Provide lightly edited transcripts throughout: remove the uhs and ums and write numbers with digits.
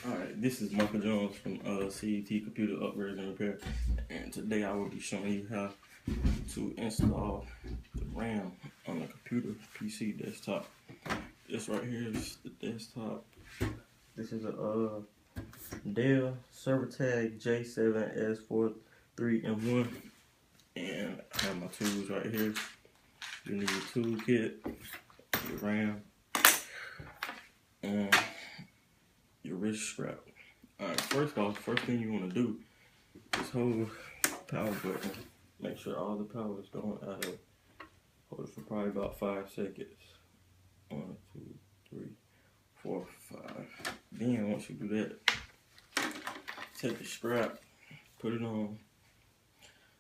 Alright, this is Michael Jones from CET Computer Upgrade and Repair, and today I will be showing you how to install the RAM on the computer PC desktop. This right here is the desktop. This is a Dell ServerTag J7S43M1, and I have my tools right here. You need your toolkit, your RAM, and your wrist strap. Alright, first thing you want to do is hold the power button. Make sure all the power is going out of it. Hold it for probably about 5 seconds. 1, 2, 3, 4, 5. Then once you do that, take the strap, put it on,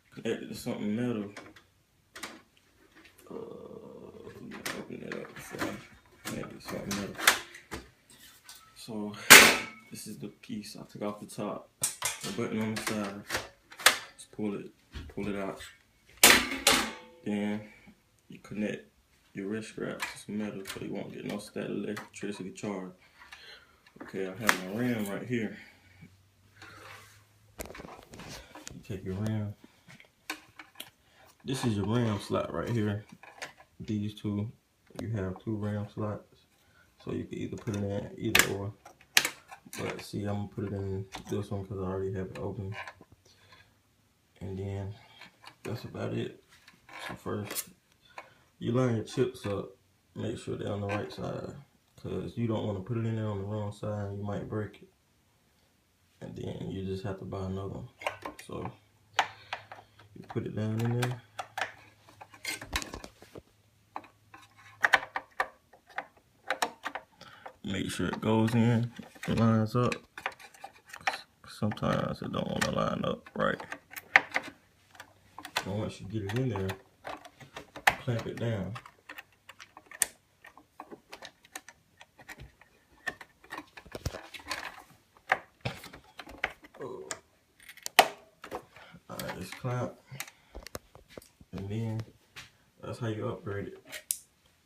connect it to something metal. Open it up before I connect it to something metal. So this is the piece I took off the top. The button on the side. Just pull it out. Then you connect your wrist strap to some metal so you won't get no static electricity charge. Okay, I have my RAM right here. You take your RAM. This is your RAM slot right here. These two, you have 2 RAM slots. So you can either put it in either or. But see, I'm gonna put it in this one because I already have it open. And then that's about it. So first, you line your chips up. Make sure they're on the right side, because you don't want to put it in there on the wrong side. You might break it. And then you just have to buy another one. So you put it down in there. Make sure it goes in, it lines up. Sometimes it don't want to line up right. And once you get it in there, clamp it down. Alright, it's clamped. And then that's how you upgrade it.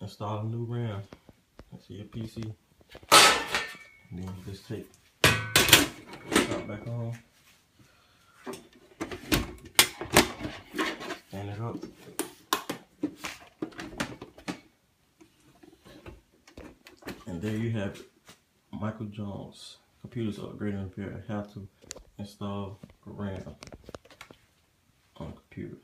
Install a new RAM into your PC. And then you just take the top back on. Stand it up. And there you have it. Michael Jones, Computers Upgrade and Repair. How to install a RAM on a computer.